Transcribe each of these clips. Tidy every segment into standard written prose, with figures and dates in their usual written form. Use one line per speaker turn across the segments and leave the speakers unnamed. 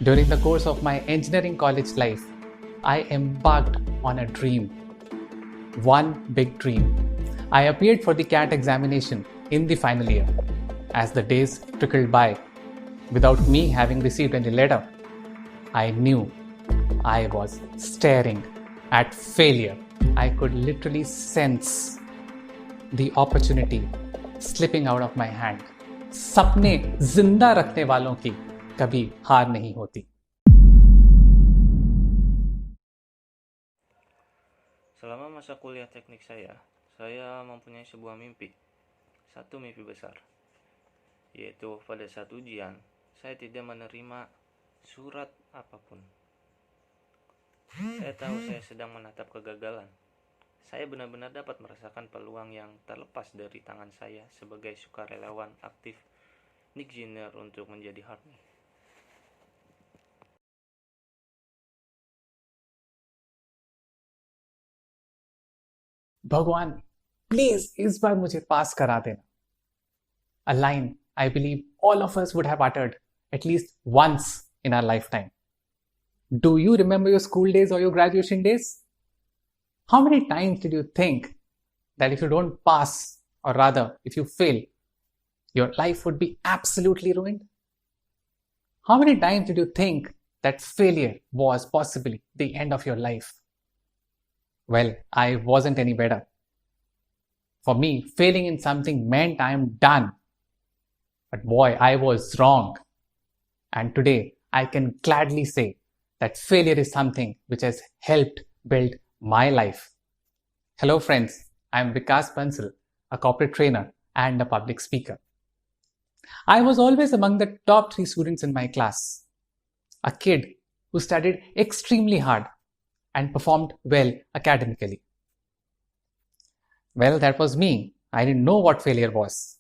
During the course of my engineering college life, I embarked on a dream, one big dream. I appeared for the CAT examination in the final year. As the days trickled by, without me having received any letter, I knew I was staring at failure. I could literally sense the opportunity slipping out of my hand. सपने जिंदा रखने वालों की कभी हार नहीं होती.
Selama masa kuliah teknik saya mempunyai sebuah mimpi. Satu mimpi besar, yaitu pada saat ujian, saya tidak menerima surat apapun. Saya tahu saya sedang menatap kegagalan. Saya benar-benar dapat merasakan peluang yang terlepas dari tangan saya sebagai sukarelawan aktif Nick Jr. untuk menjadi Harmony.
भगवान प्लीज इस बार मुझे पास करा देना. A line I believe all of us would have uttered at least once in our lifetime. Do you remember your school days or your graduation days? How many times did you think that if you don't pass, or rather, if you fail, your life would be absolutely ruined? How many times did you think that failure was possibly the end of your life? Well, I wasn't any better. For me, failing in something meant I'm done. But boy, I was wrong. And today, I can gladly say that failure is something which has helped build my life. Hello, friends. I'm Vikas Bansal, a corporate trainer and a public speaker. I was always among the top 3 students in my class. A kid who studied extremely hard and performed well academically. Well, that was me. I didn't know what failure was.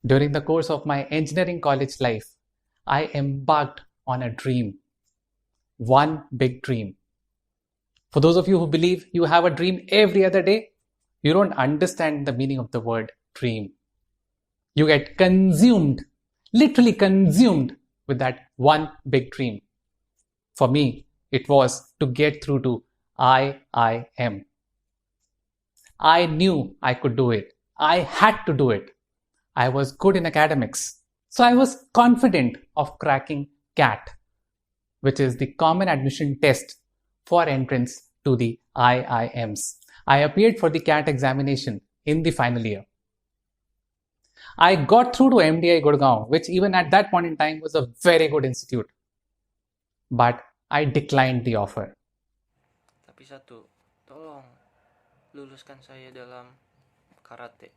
During the course of my engineering college life, I embarked on a dream, one big dream. For those of you who believe you have a dream every other day, you don't understand the meaning of the word dream. You get consumed, literally consumed with that one big dream. For me, it was to get through to IIM. I knew I could do it. I had to do it. I was good in academics. So I was confident of cracking CAT, which is the common admission test for entrance to the IIMs. I appeared for the CAT examination in the final year. I got through to MDI Gurgaon, which even at that point in time was a very good institute. But I declined the offer.
Tapi satu, tolong luluskan saya dalam karate.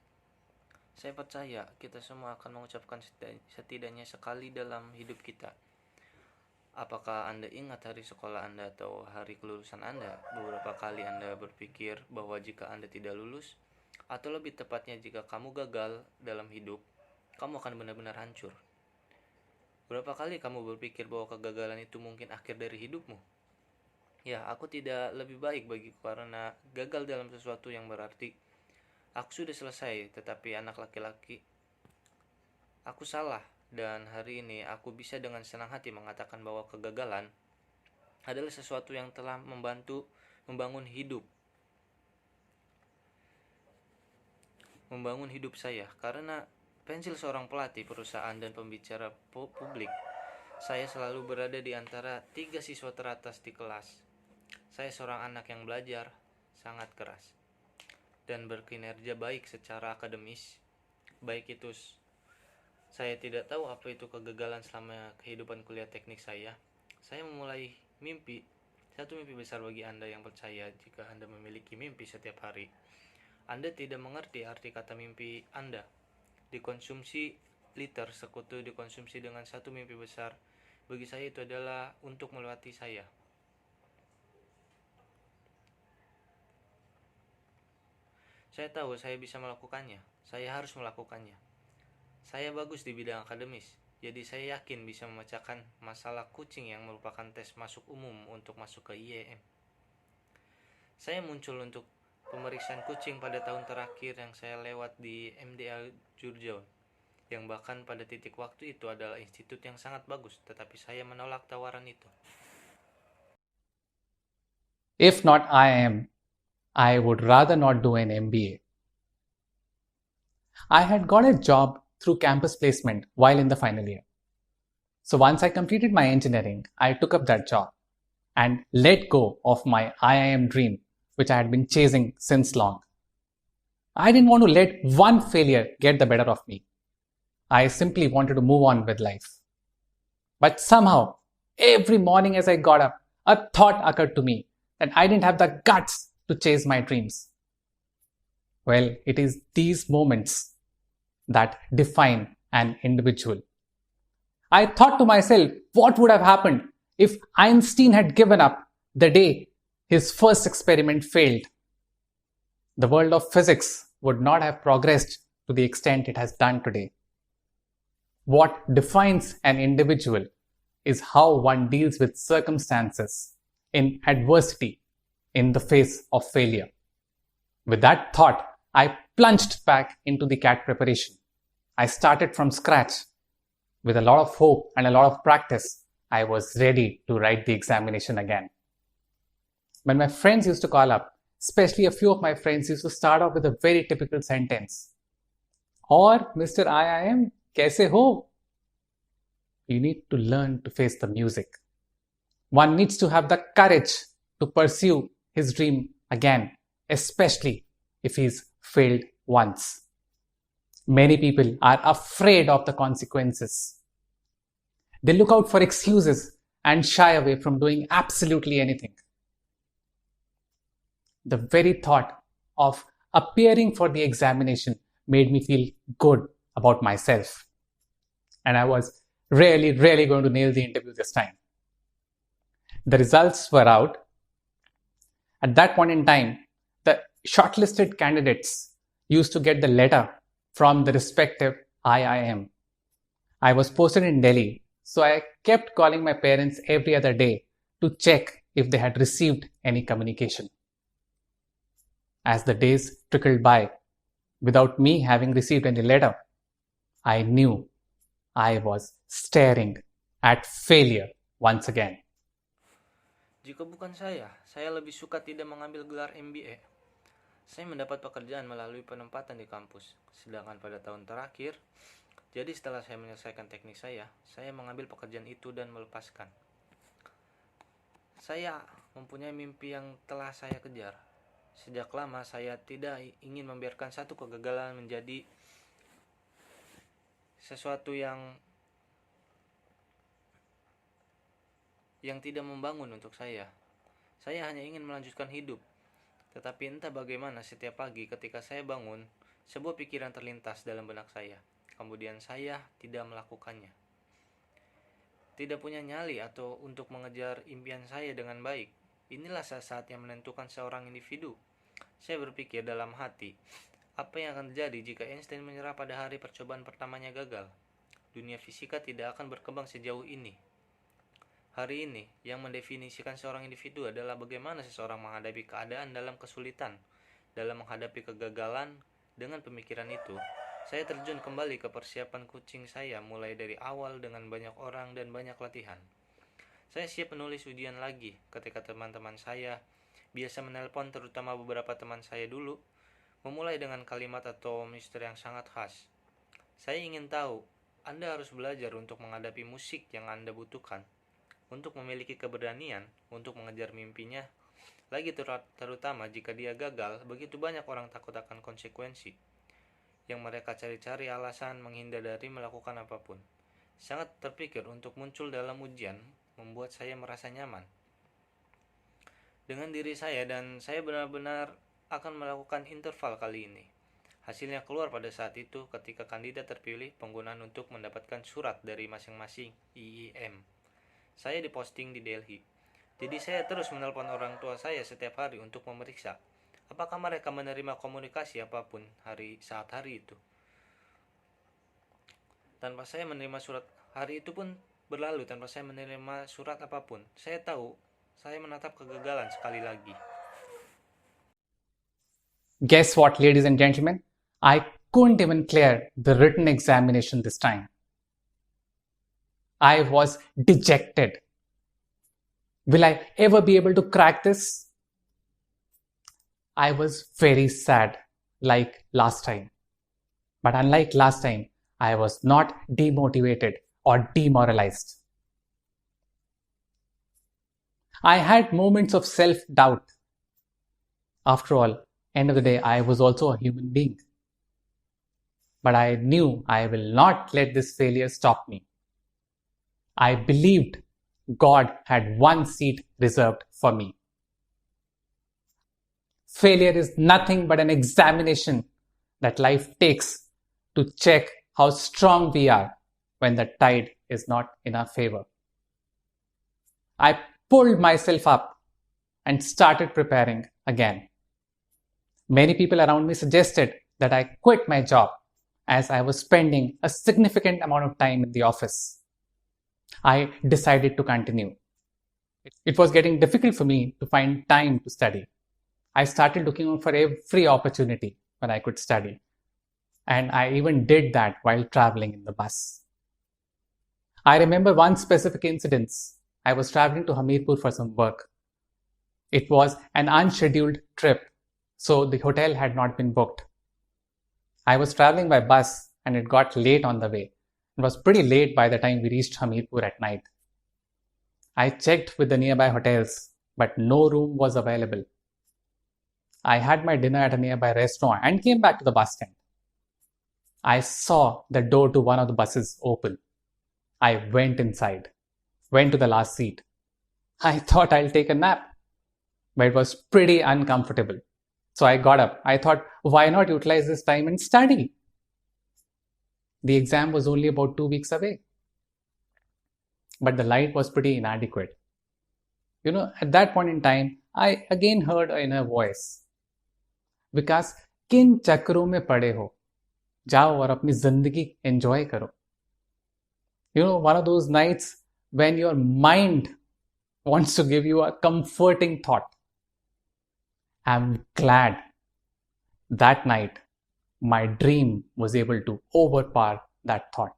Saya percaya kita semua akan mengucapkan setidaknya sekali dalam hidup kita. Apakah Anda ingat hari sekolah Anda atau hari kelulusan Anda? Beberapa kali Anda berpikir bahwa jika Anda tidak lulus, atau lebih tepatnya jika kamu gagal dalam hidup, kamu akan benar-benar hancur. Berapa kali kamu berpikir bahwa kegagalan itu mungkin akhir dari hidupmu? Ya, aku tidak lebih baik bagiku karena gagal dalam sesuatu yang berarti aku sudah selesai, tetapi anak laki-laki, aku salah. Dan hari ini aku bisa dengan senang hati mengatakan bahwa kegagalan adalah sesuatu yang telah membantu membangun hidup saya. Karena pensil seorang pelatih perusahaan dan pembicara publik, saya selalu berada di antara 3 siswa teratas di kelas. Saya seorang anak yang belajar sangat keras dan berkinerja baik secara akademis. Baik itu, saya tidak tahu apa itu kegagalan selama kehidupan kuliah teknik saya. Saya memulai satu mimpi besar bagi Anda yang percaya jika Anda memiliki mimpi setiap hari. Anda tidak mengerti arti kata mimpi Anda. Dikonsumsi liter sekutu dikonsumsi dengan satu mimpi besar. Bagi saya itu adalah untuk melewati saya. Saya tahu saya bisa melakukannya. Saya harus melakukannya. Saya bagus di bidang akademis, jadi saya yakin bisa memecahkan masalah kucing yang merupakan tes masuk umum untuk masuk ke IEM. Saya muncul untuk pemeriksaan kucing pada tahun terakhir yang saya lewat di MDA Jurjaun. yang bahkan pada titik waktu itu adalah institut yang sangat bagus, tetapi saya menolak tawaran itu.
If not IIM, I would rather not do an MBA. I had got a job through campus placement while in the final year. So once I completed my engineering, I took up that job and let go of my IIM dream, which I had been chasing since long. I didn't want to let one failure get the better of me. I simply wanted to move on with life. But somehow, every morning as I got up, a thought occurred to me that I didn't have the guts to chase my dreams. Well, it is these moments that define an individual. I thought to myself, what would have happened if Einstein had given up the day his first experiment failed? The world of physics would not have progressed to the extent it has done today. What defines an individual is how one deals with circumstances, in adversity, in the face of failure. With that thought, I plunged back into the CAT preparation. I started from scratch. With a lot of hope and a lot of practice, I was ready to write the examination again. When my friends used to call up, especially a few of my friends used to start off with a very typical sentence. Or, Mr. IIM, kaise ho? You need to learn to face the music. One needs to have the courage to pursue his dream again, especially if he's failed once. Many people are afraid of the consequences. They look out for excuses and shy away from doing absolutely anything. The very thought of appearing for the examination made me feel good about myself. And I was really going to nail the interview this time. The results were out. At that point in time, the shortlisted candidates used to get the letter from the respective IIM. I was posted in Delhi, so I kept calling my parents every other day to check if they had received any communication. As the days trickled by, without me having received any letter, I knew I was staring at failure once again.
Jika bukan saya lebih suka tidak mengambil gelar MBA. Saya mendapat pekerjaan melalui penempatan di kampus. Sedangkan pada tahun terakhir, jadi setelah saya menyelesaikan teknik saya mengambil pekerjaan itu dan melepaskan. Saya mempunyai mimpi yang telah saya kejar. Sejak lama saya tidak ingin membiarkan satu kegagalan menjadi sesuatu yang tidak membangun untuk saya. Saya hanya ingin melanjutkan hidup. Tetapi entah bagaimana setiap pagi ketika saya bangun, sebuah pikiran terlintas dalam benak saya. Kemudian saya tidak melakukannya. Tidak punya nyali atau untuk mengejar impian saya dengan baik. Inilah saat yang menentukan seorang individu. Saya berpikir dalam hati, apa yang akan terjadi jika Einstein menyerah pada hari percobaan pertamanya gagal? Dunia fisika tidak akan berkembang sejauh ini. Hari ini, yang mendefinisikan seorang individu adalah bagaimana seseorang menghadapi keadaan dalam kesulitan. Dalam menghadapi kegagalan, dengan pemikiran itu, saya terjun kembali ke persiapan coaching saya mulai dari awal dengan banyak orang dan banyak latihan. Saya siap menulis ujian lagi ketika teman-teman saya biasa menelpon, terutama beberapa teman saya dulu, memulai dengan kalimat atau misteri yang sangat khas. Saya ingin tahu, Anda harus belajar untuk menghadapi musik yang Anda butuhkan, untuk memiliki keberanian untuk mengejar mimpinya. Lagi terutama jika dia gagal, begitu banyak orang takut akan konsekuensi yang mereka cari-cari alasan menghindar dari melakukan apapun. Sangat terpikir untuk muncul dalam ujian membuat saya merasa nyaman dengan diri saya, dan saya benar-benar akan melakukan interval kali ini. Hasilnya keluar pada saat itu ketika kandidat terpilih penggunaan untuk mendapatkan surat dari masing-masing IIM. Saya diposting di Delhi. Jadi saya terus menelpon orang tua saya setiap hari untuk memeriksa apakah mereka menerima komunikasi apapun saat hari itu. Tanpa saya menerima surat, hari itu pun berlalu tanpa saya menerima surat apapun. Saya tahu saya menatap kegagalan sekali lagi.
Guess what, ladies and gentlemen? I couldn't even clear the written examination this time. I was dejected. Will I ever be able to crack this? I was very sad, like last time. But unlike last time, I was not demotivated or demoralized. I had moments of self-doubt. After all, end of the day, I was also a human being. But I knew I will not let this failure stop me. I believed God had one seat reserved for me. Failure is nothing but an examination that life takes to check how strong we are when the tide is not in our favor. I pulled myself up and started preparing again. Many people around me suggested that I quit my job as I was spending a significant amount of time in the office. I decided to continue. It was getting difficult for me to find time to study. I started looking out for every opportunity when I could study. And I even did that while traveling in the bus. I remember one specific incident. I was traveling to Hamirpur for some work. It was an unscheduled trip, so the hotel had not been booked. I was traveling by bus and it got late on the way. It was pretty late by the time we reached Hamirpur at night. I checked with the nearby hotels, but no room was available. I had my dinner at a nearby restaurant and came back to the bus stand. I saw the door to one of the buses open. I went inside, went to the last seat. I thought I'll take a nap, but it was pretty uncomfortable. So I got up. I thought, why not utilize this time and study? The exam was only about 2 weeks away. But the light was pretty inadequate. At that point in time, I again heard an inner voice. विकास, किन चक्करों में पड़े हो? जाओ और अपनी जिंदगी एंजॉय करो. One of those nights when your mind wants to give you a comforting thought. I'm glad that night my dream was able to overpower that thought.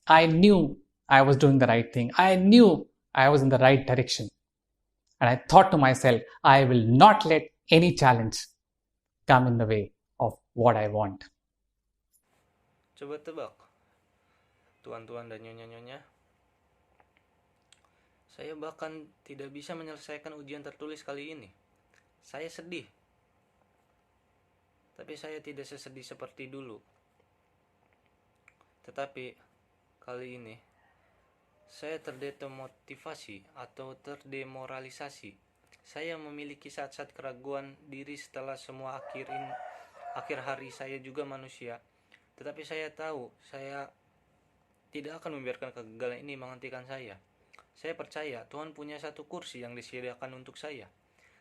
I knew I was doing the right thing. I knew I was in the right direction. And I thought to myself, I will not let any challenge come in the way of what I want.
Coba tebak, tuan-tuan dan nyonya-nyonya. Saya bahkan tidak bisa menyelesaikan ujian tertulis kali ini. Saya sedih. Tapi saya tidak sesedih seperti dulu. Tetapi kali ini saya terdemotivasi atau terdemoralisasi. Saya memiliki saat-saat keraguan diri setelah semua akhir hari. Saya juga manusia. Tetapi saya tahu saya tidak akan membiarkan kegagalan ini menghentikan saya. Saya percaya Tuhan punya satu kursi yang disediakan untuk saya.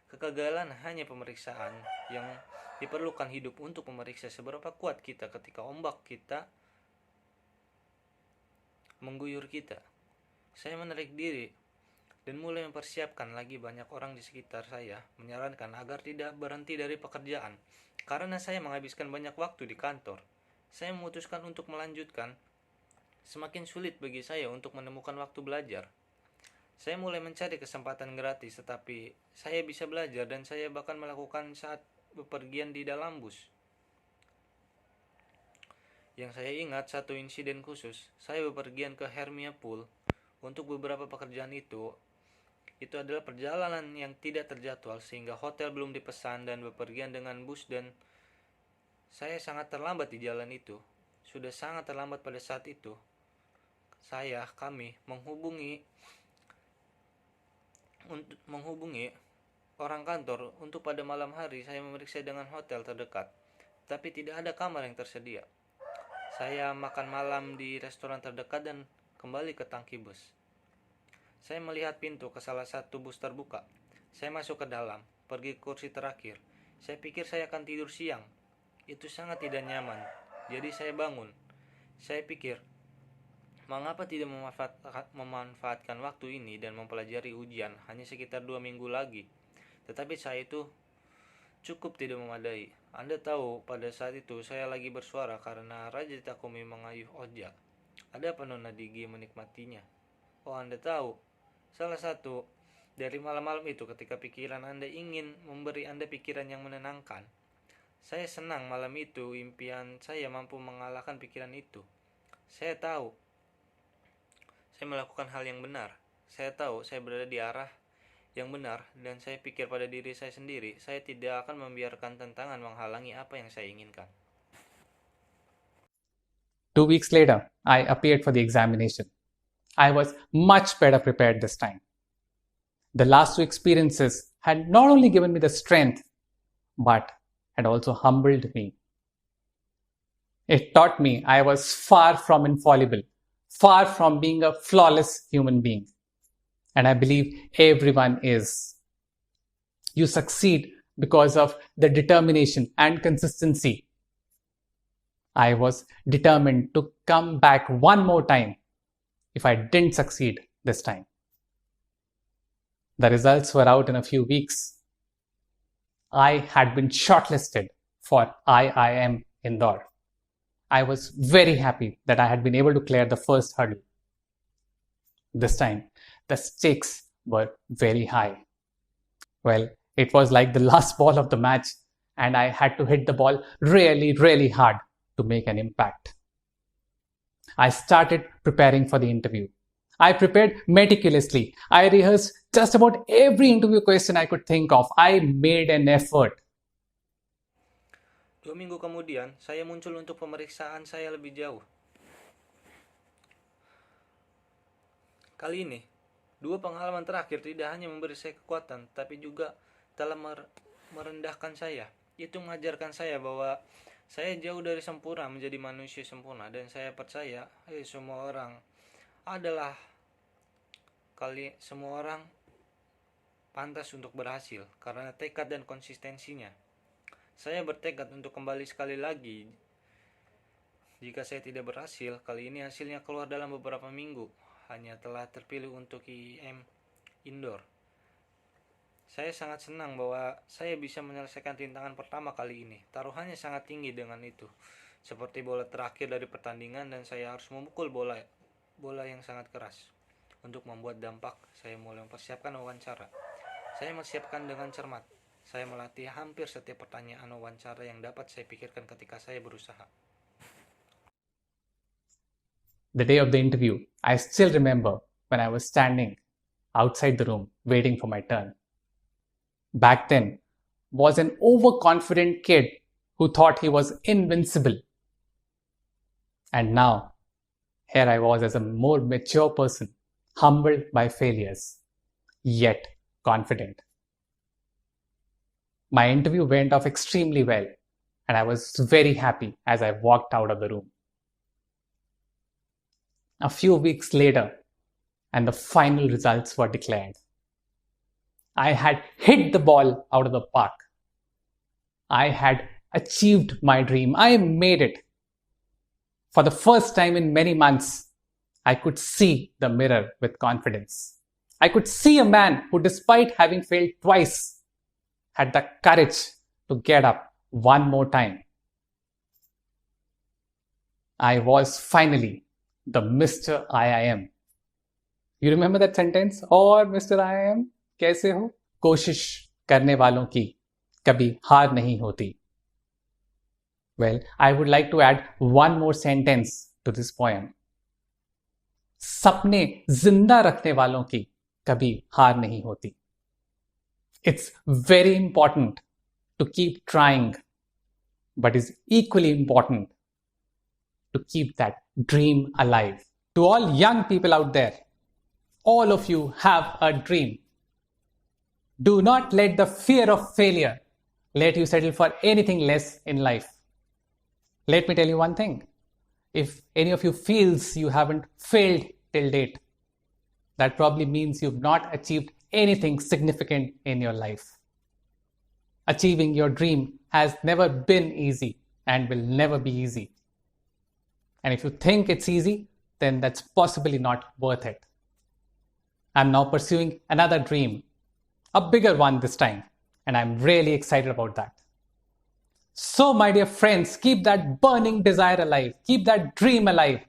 Kegagalan hanya pemeriksaan yang diperlukan hidup untuk memeriksa seberapa kuat kita ketika ombak kita mengguyur kita. Saya menarik diri dan mulai mempersiapkan. Lagi banyak orang di sekitar saya menyarankan agar tidak berhenti dari pekerjaan. Karena saya menghabiskan banyak waktu di kantor, saya memutuskan untuk melanjutkan. Semakin sulit bagi saya untuk menemukan waktu belajar. Saya mulai mencari kesempatan gratis, tetapi saya bisa belajar dan saya bahkan melakukan saat bepergian di dalam bus. Yang saya ingat satu insiden khusus, saya bepergian ke Hermia Pool untuk beberapa pekerjaan itu adalah perjalanan yang tidak terjadwal sehingga hotel belum dipesan dan bepergian dengan bus dan saya sangat terlambat di jalan itu. Sudah sangat terlambat pada saat itu. Kami menghubungi orang kantor untuk pada malam hari saya memeriksa dengan hotel terdekat. Tapi tidak ada kamar yang tersedia. Saya makan malam di restoran terdekat dan kembali ke tangki bus. Saya melihat pintu ke salah satu bus terbuka. Saya masuk ke dalam, pergi ke kursi terakhir. Saya pikir saya akan tidur siang. Itu sangat tidak nyaman. Jadi saya bangun. Saya pikir, mengapa tidak memanfaatkan waktu ini dan mempelajari ujian hanya sekitar 2 minggu lagi. Tetapi saya itu cukup tidak memadai. Anda tahu, pada saat itu saya lagi bersuara karena Raja Takumi mengayuh Oja. Ada apa Nona Digi menikmatinya? Oh, Anda tahu, salah satu dari malam-malam itu ketika pikiran Anda ingin memberi Anda pikiran yang menenangkan. Saya senang malam itu impian saya mampu mengalahkan pikiran itu. Saya tahu saya melakukan hal yang benar. Saya tahu saya berada di arah yang benar dan saya pikir pada diri saya sendiri, saya tidak akan membiarkan tantangan menghalangi apa yang saya inginkan.
2 weeks later, I appeared for the examination. I was much better prepared this time. The last 2 experiences had not only given me the strength, but had also humbled me. It taught me I was far from infallible, far from being a flawless human being. And I believe everyone is. You succeed because of the determination and consistency. I was determined to come back one more time if I didn't succeed this time. The results were out in a few weeks. I had been shortlisted for IIM Indore. I was very happy that I had been able to clear the first hurdle. This time, the stakes were very high. Well, it was like the last ball of the match, and I had to hit the ball really, really hard to make an impact. I started preparing for the interview. I prepared meticulously. I rehearsed just about every interview question I could think of. I made an effort.
2 minggu kemudian, saya muncul untuk pemeriksaan saya lebih jauh. Kali ini, 2 pengalaman terakhir tidak hanya memberi saya kekuatan, tapi juga telah merendahkan saya. Itu mengajarkan saya bahwa saya jauh dari sempurna menjadi manusia sempurna, dan saya percaya semua orang pantas untuk berhasil karena tekad dan konsistensinya. Saya bertekad untuk kembali sekali lagi. Jika saya tidak berhasil, kali ini hasilnya keluar dalam beberapa minggu. Hanya telah terpilih untuk IIM Indore. Saya sangat senang bahwa saya bisa menyelesaikan rintangan pertama kali ini. Taruhannya sangat tinggi dengan itu. Seperti bola terakhir dari pertandingan, dan saya harus memukul bola yang sangat keras. Untuk membuat dampak, saya mulai mempersiapkan wawancara. Saya mempersiapkan dengan cermat. Saya melatih hampir setiap pertanyaan wawancara yang dapat saya pikirkan ketika saya berusaha.
The day of the interview, I still remember when I was standing outside the room waiting for my turn. Back then, was an overconfident kid who thought he was invincible. And now, here I was as a more mature person, humbled by failures, yet confident. My interview went off extremely well, and I was very happy as I walked out of the room. A few weeks later, and the final results were declared. I had hit the ball out of the park. I had achieved my dream. I made it. For the first time in many months, I could see the mirror with confidence. I could see a man who, despite having failed twice, had the courage to get up one more time. I was finally the Mr. IIM. You remember that sentence? और Mr. IIM कैसे हो? कोशिश करने वालों की कभी हार नहीं होती. Well, I would like to add one more sentence to this poem. सपने जिंदा रखने वालों की कभी हार नहीं होती. It's very important to keep trying, but it's equally important to keep that dream alive. To all young people out there, all of you have a dream. Do not let the fear of failure let you settle for anything less in life. Let me tell you one thing. If any of you feels you haven't failed till date, that probably means you've not achieved anything significant in your life. Achieving your dream has never been easy and will never be easy. And if you think it's easy, then that's possibly not worth it. I'm now pursuing another dream, a bigger one this time, and I'm really excited about that. So, my dear friends, keep that burning desire alive. Keep that dream alive.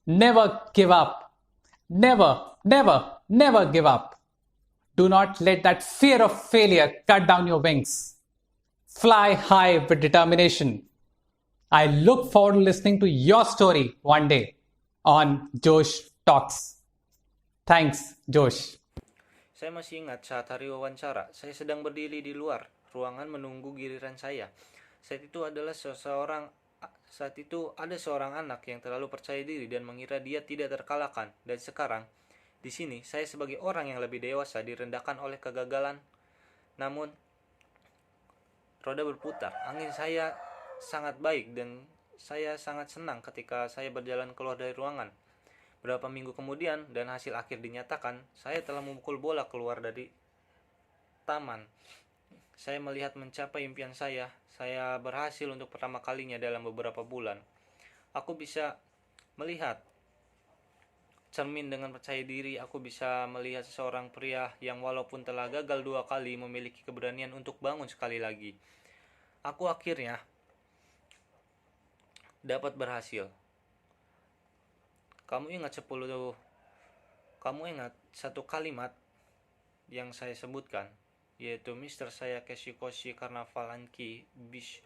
Never give up. Never, never, never give up. Do not let that fear of failure cut down your wings. Fly high with determination. I look forward to listening to your story one day on Josh Talks. Thanks, Josh.
Saya masih ingat saat hari wawancara, saya sedang berdiri di luar ruangan menunggu giliran saya. Saat itu ada seorang anak yang terlalu percaya diri dan mengira dia tidak terkalahkan. Dan sekarang, di sini saya sebagai orang yang lebih dewasa direndahkan oleh kegagalan. Namun, roda berputar. Angin saya sangat baik dan saya sangat senang ketika saya berjalan keluar dari ruangan. Beberapa minggu kemudian dan hasil akhir dinyatakan, saya telah memukul bola keluar dari taman. Saya melihat mencapai impian saya. Saya berhasil untuk pertama kalinya dalam beberapa bulan. Aku bisa melihat cermin dengan percaya diri. Aku bisa melihat seorang pria yang walaupun telah gagal 2 kali memiliki keberanian untuk bangun sekali lagi. Aku akhirnya dapat berhasil. Kamu ingat satu kalimat yang saya sebutkan, yaitu Mister saya Keshikoshi Karnavalanki Bish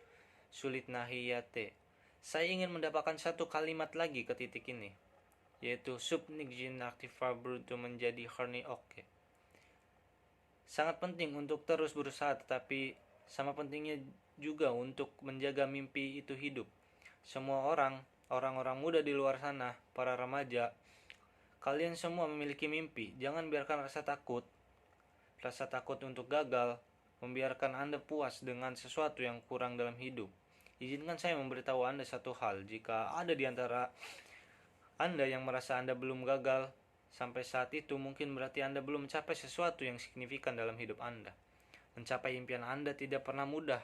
Sulit Nahiyate. Saya ingin mendapatkan satu kalimat lagi ke titik ini, yaitu Subnigjin Aktiva Bruto menjadi Horny Oke. Sangat penting untuk terus berusaha, tetapi sama pentingnya juga untuk menjaga mimpi itu hidup. Semua orang-orang muda di luar sana, para remaja, kalian semua memiliki mimpi. Jangan biarkan rasa takut untuk gagal membiarkan Anda puas dengan sesuatu yang kurang dalam hidup. Izinkan saya memberitahu Anda satu hal. Jika ada di antara Anda yang merasa Anda belum gagal sampai saat itu, mungkin berarti Anda belum mencapai sesuatu yang signifikan dalam hidup Anda. Mencapai impian Anda tidak pernah mudah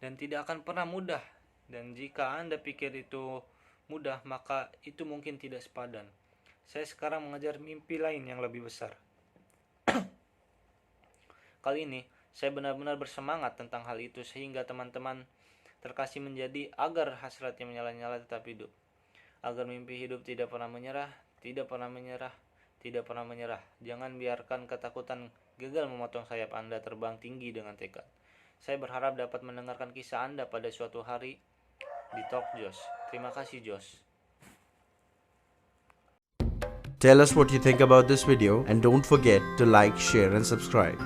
dan tidak akan pernah mudah. Dan jika Anda pikir itu mudah, maka itu mungkin tidak sepadan. Saya sekarang mengejar mimpi lain yang lebih besar. Kali ini, saya benar-benar bersemangat tentang hal itu sehingga teman-teman terkasih menjadi agar hasratnya menyala-nyala tetap hidup. Agar mimpi hidup tidak pernah menyerah, tidak pernah menyerah, tidak pernah menyerah. Jangan biarkan ketakutan gagal memotong sayap Anda terbang tinggi dengan tekad. Saya berharap dapat mendengarkan kisah Anda pada suatu hari di Talk Josh. Terima kasih, Josh.
Tell us what you think about this video and don't forget to like, share and subscribe.